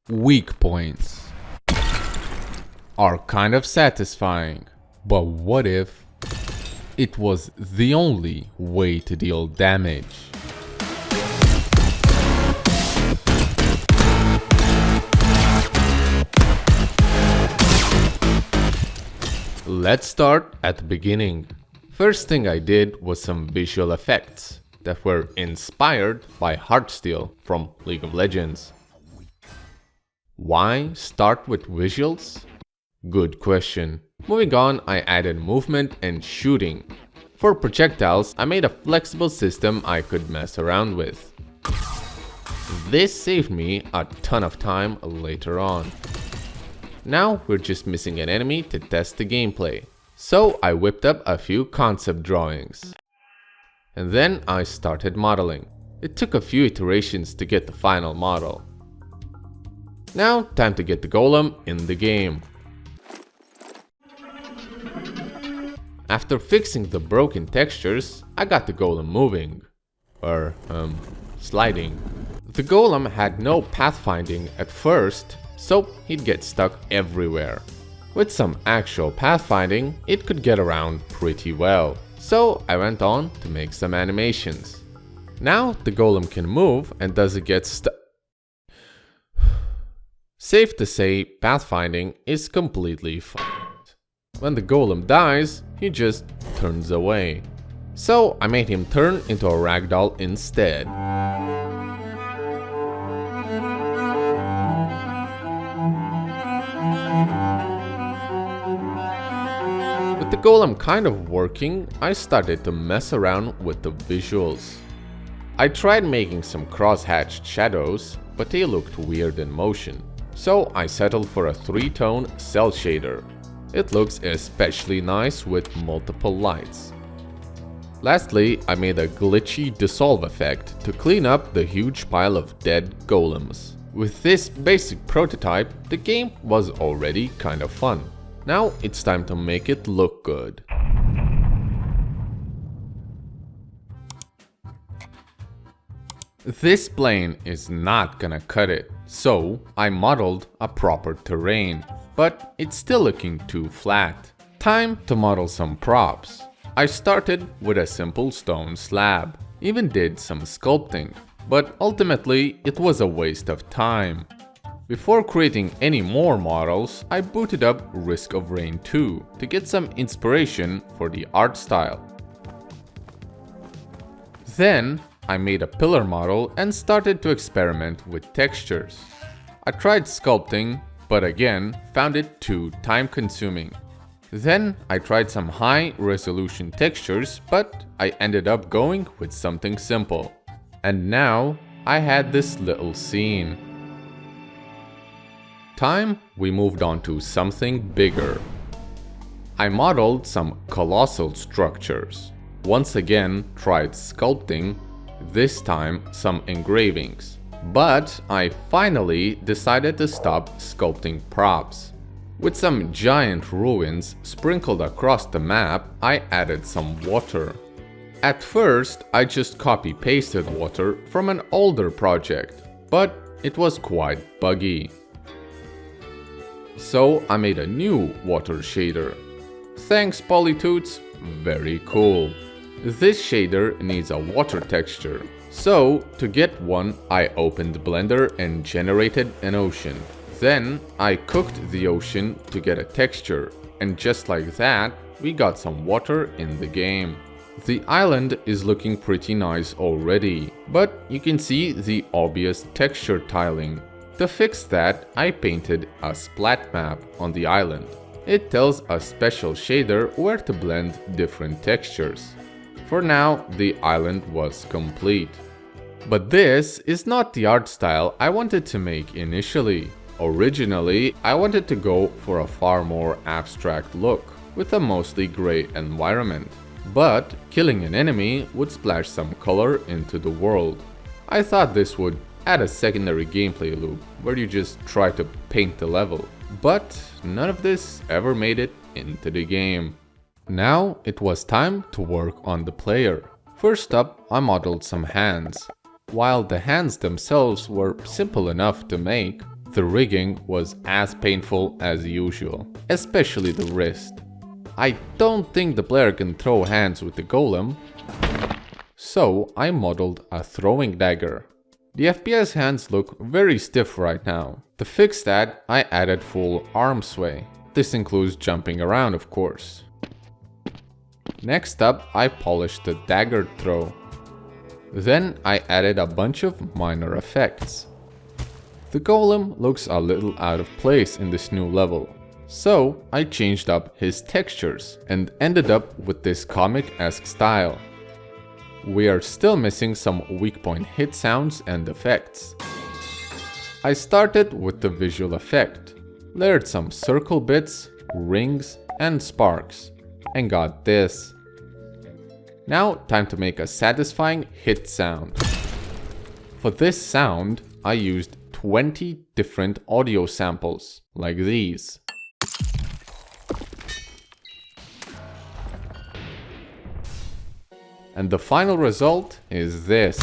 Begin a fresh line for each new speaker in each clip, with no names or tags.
Weak points are kind of satisfying, but what if it was the only way to deal damage? Let's start at the beginning. First thing I did was some visual effects that were inspired by Heartsteel from League of Legends. Why start with visuals? Good question. Moving on, I added movement and shooting. For projectiles, I made a flexible system I could mess around with. This saved me a ton of time later on. Now we're just missing an enemy to test the gameplay. So I whipped up a few concept drawings. And then I started modeling. It took a few iterations to get the final model. Now, time to get the golem in the game. After fixing the broken textures, I got the golem moving. Or, sliding. The golem had no pathfinding at first, so he'd get stuck everywhere. With some actual pathfinding, it could get around pretty well. So I went on to make some animations. Now the golem can move and doesn't get stuck. Safe to say, pathfinding is completely fucked. When the golem dies, he just turns away. So I made him turn into a ragdoll instead. With the golem kind of working, I started to mess around with the visuals. I tried making some cross-hatched shadows, but they looked weird in motion. So I settled for a 3-tone cell shader. It looks especially nice with multiple lights. Lastly, I made a glitchy dissolve effect to clean up the huge pile of dead golems. With this basic prototype, the game was already kind of fun. Now it's time to make it look good. This plane is not gonna cut it, so I modeled a proper terrain, but it's still looking too flat. Time to model some props. I started with a simple stone slab, even did some sculpting, but ultimately it was a waste of time. Before creating any more models, I booted up Risk of Rain 2 to get some inspiration for the art style. Then I made a pillar model and started to experiment with textures. I tried sculpting, but again found it too time-consuming. Then I tried some high-resolution textures, but I ended up going with something simple. And now I had this little scene. Time we moved on to something bigger. I modeled some colossal structures. Once again tried sculpting, this time some engravings. But I finally decided to stop sculpting props. With some giant ruins sprinkled across the map, I added some water. At first, I just copy-pasted water from an older project, but it was quite buggy. So I made a new water shader. Thanks Polytoots, very cool. This shader needs a water texture. So to get one, I opened Blender and generated an ocean. Then I cooked the ocean to get a texture, and just like that, we got some water in the game. The island is looking pretty nice already, but you can see the obvious texture tiling. To fix that, I painted a splat map on the island. It tells a special shader where to blend different textures. For now, the island was complete. But this is not the art style I wanted to make initially. Originally, I wanted to go for a far more abstract look, with a mostly gray environment. But killing an enemy would splash some color into the world. I thought this would add a secondary gameplay loop, where you just try to paint the level. But none of this ever made it into the game. Now it was time to work on the player. First up, I modeled some hands. While the hands themselves were simple enough to make, The rigging was as painful as usual, especially the wrist. I don't think the player can throw hands with the golem, so I modeled a throwing dagger. The FPS hands look very stiff right now. To fix that, I added full arm sway. This includes jumping around, of course. Next up, I polished the dagger throw. Then I added a bunch of minor effects. The golem looks a little out of place in this new level, so I changed up his textures and ended up with this comic-esque style. We are still missing some weak point hit sounds and effects. I started with the visual effect, layered some circle bits, rings and sparks, and got this. Now time to make a satisfying hit sound. For this sound, I used 20 different audio samples, like these. And the final result is this.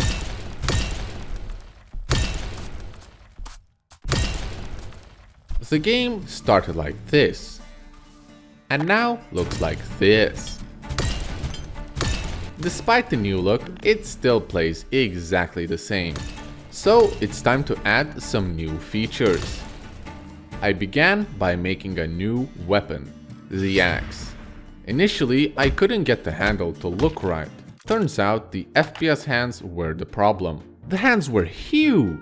The game started like this, and now looks like this. Despite the new look, it still plays exactly the same. So it's time to add some new features. I began by making a new weapon, the axe. Initially, I couldn't get the handle to look right. Turns out the FPS hands were the problem. The hands were huge.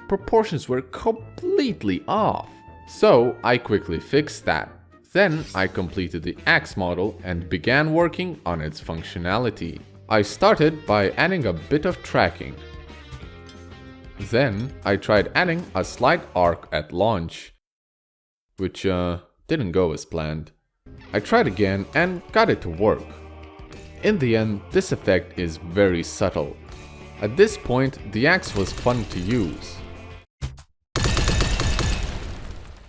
Proportions were completely off. So I quickly fixed that. Then I completed the axe model and began working on its functionality. I started by adding a bit of tracking. Then I tried adding a slight arc at launch, which didn't go as planned. I tried again and got it to work. In the end, this effect is very subtle. At this point, the axe was fun to use.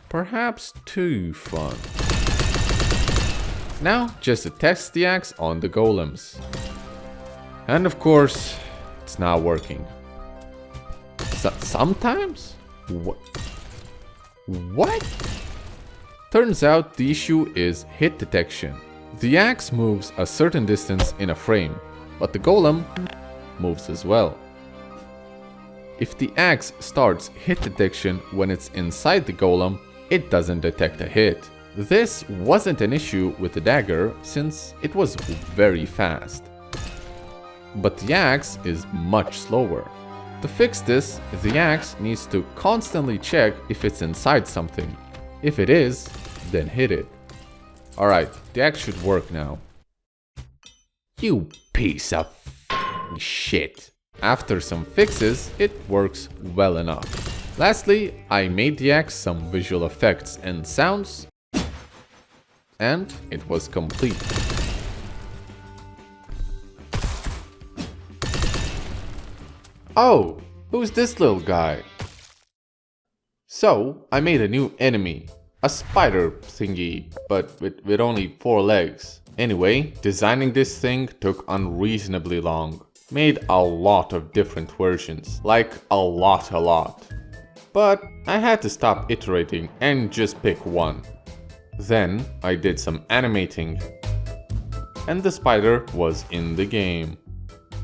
Perhaps too fun. Now, just to test the axe on the golems. And of course, it's not working. Sometimes? What? Turns out the issue is hit detection. The axe moves a certain distance in a frame, but the golem moves as well. If the axe starts hit detection when it's inside the golem, it doesn't detect a hit. This wasn't an issue with the dagger since it was very fast. But the axe is much slower. To fix this, the axe needs to constantly check if it's inside something. If it is, then hit it. Alright, the axe should work now. You piece of shit. After some fixes, it works well enough. Lastly, I made the axe some visual effects and sounds, and it was complete. Oh, who's this little guy? So, I made a new enemy. A spider thingy, but with only 4 legs. Anyway, designing this thing took unreasonably long. Made a lot of different versions, like a lot. But I had to stop iterating and just pick one. Then I did some animating, and the spider was in the game.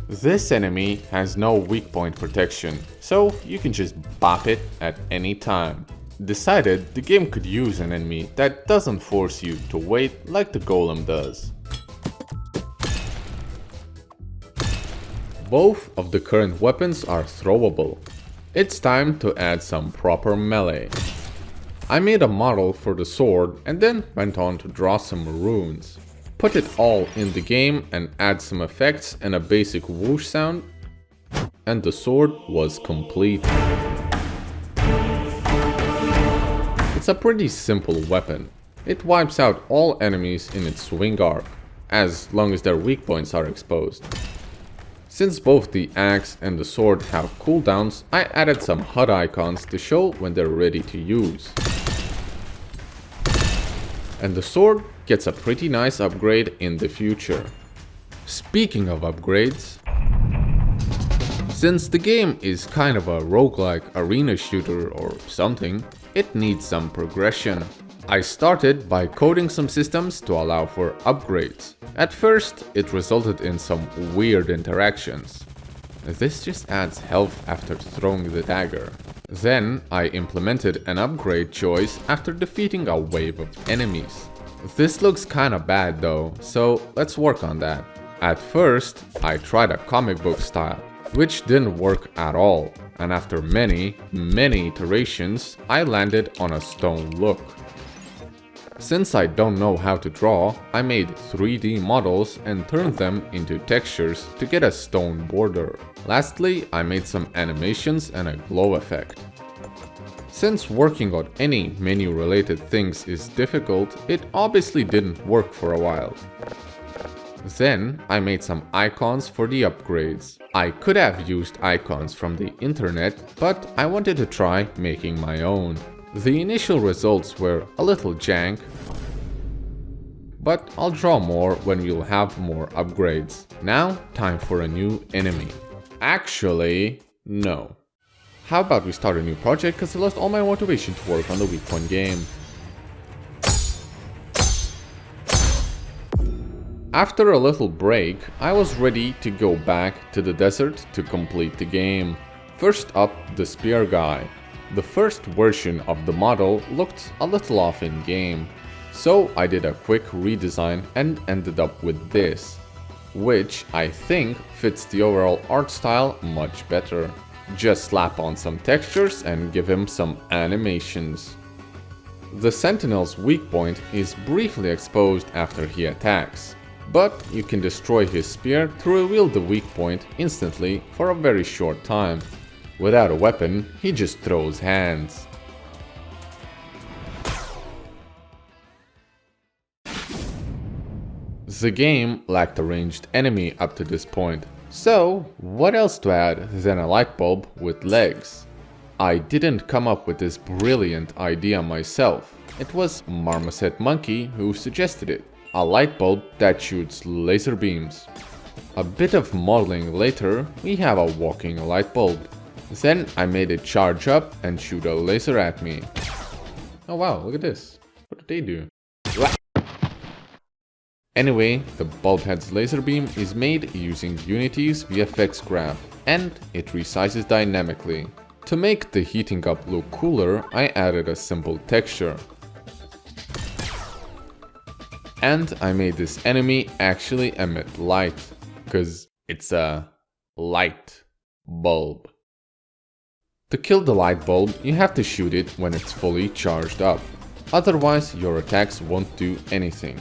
This enemy has no weak point protection, so you can just bop it at any time. Decided the game could use an enemy that doesn't force you to wait like the golem does. Both of the current weapons are throwable. It's time to add some proper melee. I made a model for the sword and then went on to draw some runes. Put it all in the game and add some effects and a basic whoosh sound, and the sword was complete. It's a pretty simple weapon. It wipes out all enemies in its swing arc, as long as their weak points are exposed. Since both the axe and the sword have cooldowns, I added some HUD icons to show when they're ready to use. And the sword gets a pretty nice upgrade in the future. Speaking of upgrades, since the game is kind of a roguelike arena shooter or something, it needs some progression. I started by coding some systems to allow for upgrades. At first, it resulted in some weird interactions. This just adds health after throwing the dagger. Then I implemented an upgrade choice after defeating a wave of enemies. This looks kinda bad though, so let's work on that. At first, I tried a comic book style, which didn't work at all, and after many iterations, I landed on a stone look. Since I don't know how to draw, I made 3D models and turned them into textures to get a stone border. Lastly, I made some animations and a glow effect. Since working on any menu related things is difficult, it obviously didn't work for a while. Then I made some icons for the upgrades. I could have used icons from the internet, but I wanted to try making my own. The initial results were a little jank, but I'll draw more when we'll have more upgrades. Now, time for a new enemy. Actually, no. How about we start a new project, cause I lost all my motivation to work on the weak point game. After a little break, I was ready to go back to the desert to complete the game. First up, the spear guy. The first version of the model looked a little off in game, so I did a quick redesign and ended up with this, which I think fits the overall art style much better. Just slap on some textures and give him some animations. The Sentinel's weak point is briefly exposed after he attacks, but you can destroy his spear to reveal the weak point instantly for a very short time. Without a weapon, he just throws hands. The game lacked a ranged enemy up to this point, so what else to add than a light bulb with legs? I didn't come up with this brilliant idea myself. It was Marmoset Monkey who suggested it. A light bulb that shoots laser beams. A bit of modeling later, we have a walking light bulb. Then I made it charge up and shoot a laser at me. Oh wow, look at this. What did they do? Anyway, the bulbhead's laser beam is made using Unity's VFX graph, and it resizes dynamically. To make the heating up look cooler, I added a simple texture. And I made this enemy actually emit light, cause it's a light bulb. To kill the light bulb, you have to shoot it when it's fully charged up. Otherwise, your attacks won't do anything.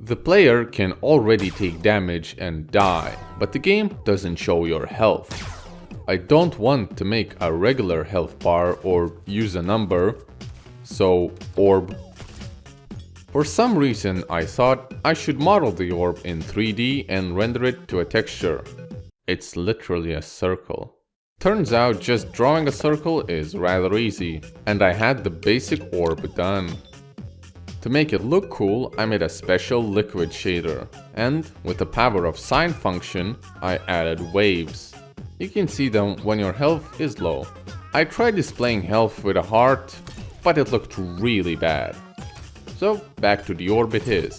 The player can already take damage and die, but the game doesn't show your health. I don't want to make a regular health bar or use a number, so orb. For some reason, I thought I should model the orb in 3D and render it to a texture. It's literally a circle. Turns out just drawing a circle is rather easy, and I had the basic orb done. To make it look cool, I made a special liquid shader, and with the power of sine function, I added waves. You can see them when your health is low. I tried displaying health with a heart, but it looked really bad. So back to the orb it is.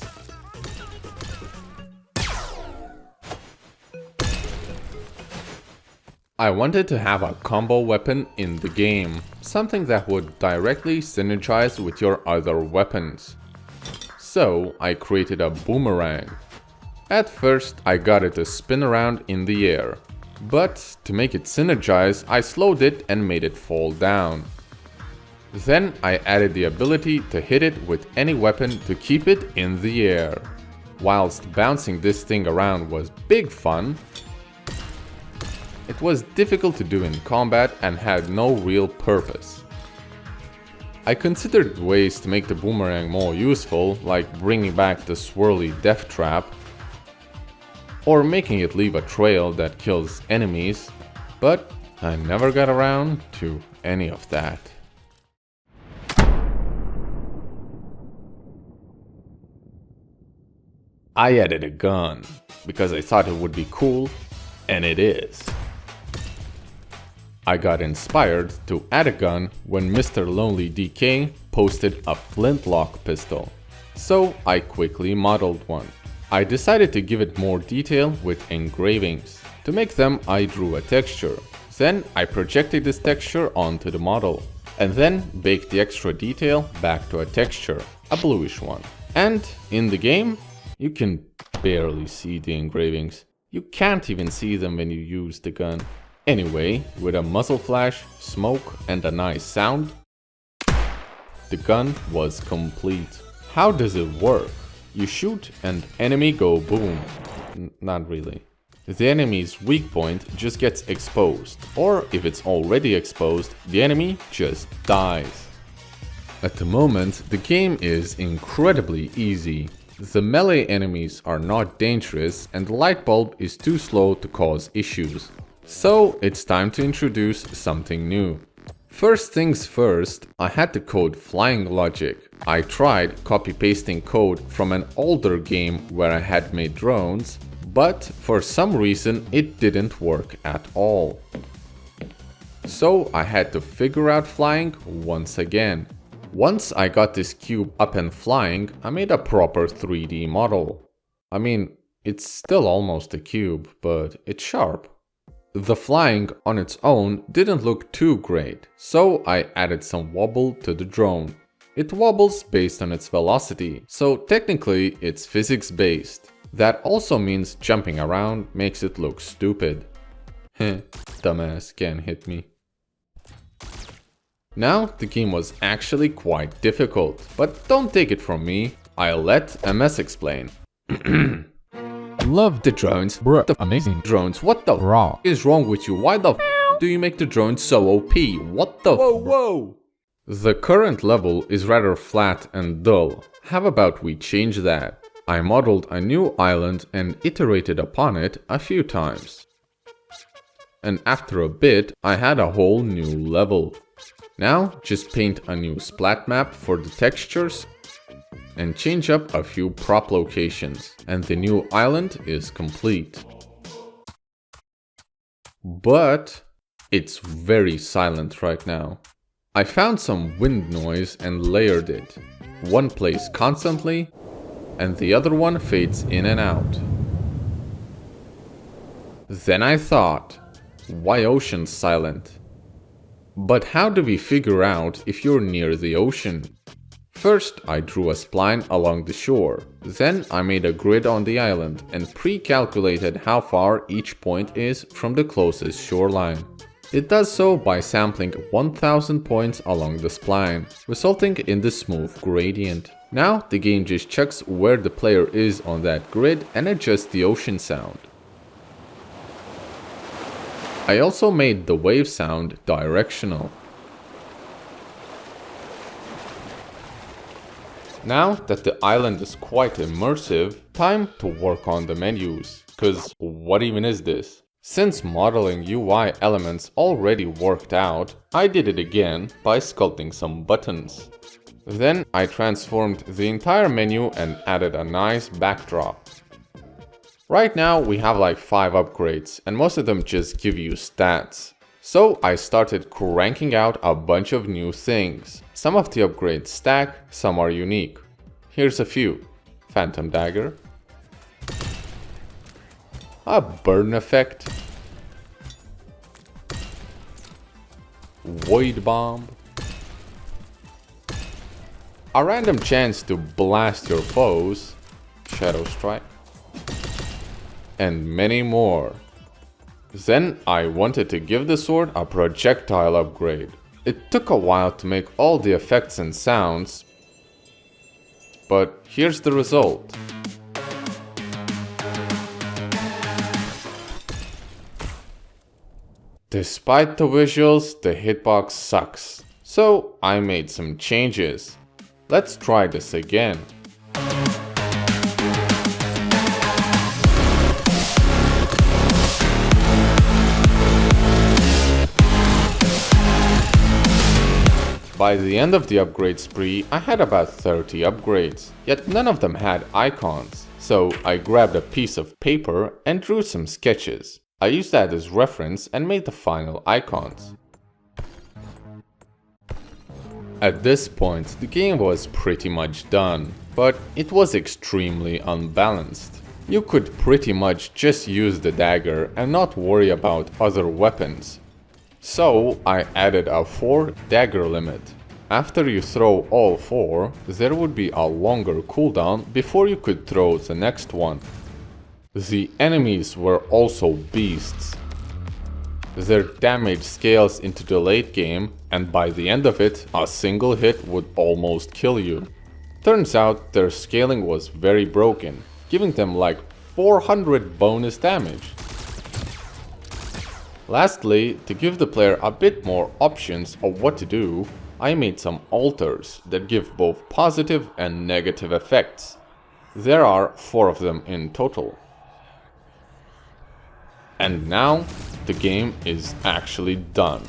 I wanted to have a combo weapon in the game, something that would directly synergize with your other weapons. So I created a boomerang. At first I got it to spin around in the air, but to make it synergize I slowed it and made it fall down. Then I added the ability to hit it with any weapon to keep it in the air. Whilst bouncing this thing around was big fun, it was difficult to do in combat and had no real purpose. I considered ways to make the boomerang more useful, like bringing back the swirly death trap, or making it leave a trail that kills enemies, but I never got around to any of that. I added a gun, because I thought it would be cool, and it is. I got inspired to add a gun when Mr. Lonely DK posted a flintlock pistol. So I quickly modeled one. I decided to give it more detail with engravings. To make them, I drew a texture. Then I projected this texture onto the model. And then baked the extra detail back to a texture, a bluish one. And in the game, you can barely see the engravings. You can't even see them when you use the gun. Anyway, with a muzzle flash, smoke and a nice sound, the gun was complete. How does it work? You shoot and enemy go boom. Not really. The enemy's weak point just gets exposed, or if it's already exposed, the enemy just dies. At the moment, the game is incredibly easy. The melee enemies are not dangerous and the light bulb is too slow to cause issues. So it's time to introduce something new. First things first, I had to code flying logic. I tried copy-pasting code from an older game where I had made drones, but for some reason it didn't work at all. So I had to figure out flying once again. Once I got this cube up and flying, I made a proper 3D model. I mean, it's still almost a cube, but it's sharp. The flying on its own didn't look too great, so I added some wobble to the drone. It wobbles based on its velocity, so technically it's physics based. That also means jumping around makes it look stupid. Heh, dumbass can't hit me. Now, the game was actually quite difficult, but don't take it from me, I'll let MS explain.
Love the drones, bro. The amazing
Drones, what the
raw
is wrong with you? Why the do you make the drones so OP? What the whoa. The current level is rather flat and dull. How about we change that? I modeled a new island and iterated upon it a few times. And after a bit, I had a whole new level. Now, just paint a new splat map for the textures and change up a few prop locations, and the new island is complete. But it's very silent right now. I found some wind noise and layered it. One plays constantly, and the other one fades in and out. Then I thought, why ocean silent? But how do we figure out if you're near the ocean? First, I drew a spline along the shore. Then I made a grid on the island and pre-calculated how far each point is from the closest shoreline. It does so by sampling 1000 points along the spline, resulting in the smooth gradient. Now the game just checks where the player is on that grid and adjusts the ocean sound. I also made the wave sound directional. Now that the island is quite immersive, time to work on the menus. Cause what even is this? Since modeling UI elements already worked out, I did it again by sculpting some buttons. Then I transformed the entire menu and added a nice backdrop. Right now we have like 5 upgrades and most of them just give you stats. So I started cranking out a bunch of new things. Some of the upgrades stack, some are unique. Here's a few. Phantom Dagger, a burn effect, Void Bomb, a random chance to blast your foes, Shadow Strike, and many more. Then I wanted to give the sword a projectile upgrade. It took a while to make all the effects and sounds, but here's the result. Despite the visuals, the hitbox sucks. So I made some changes. Let's try this again. By the end of the upgrade spree, I had about 30 upgrades, yet none of them had icons. So I grabbed a piece of paper and drew some sketches. I used that as reference and made the final icons. At this point, the game was pretty much done, but it was extremely unbalanced. You could pretty much just use the dagger and not worry about other weapons. So I added a 4 dagger limit. After you throw all 4, there would be a longer cooldown before you could throw the next one. The enemies were also beasts. Their damage scales into the late game, and by the end of it, a single hit would almost kill you. Turns out their scaling was very broken, giving them like 400 bonus damage. Lastly, to give the player a bit more options of what to do, I made some altars that give both positive and negative effects. There are 4 of them in total. And now, the game is actually done.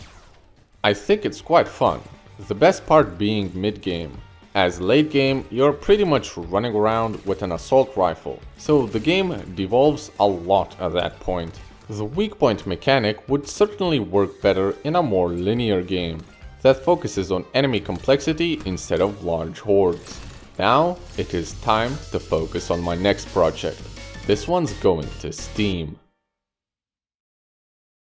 I think it's quite fun, the best part being mid-game. As late game, you're pretty much running around with an assault rifle, so the game devolves a lot at that point. The weak point mechanic would certainly work better in a more linear game that focuses on enemy complexity instead of large hordes. Now, it is time to focus on my next project. This one's going to Steam.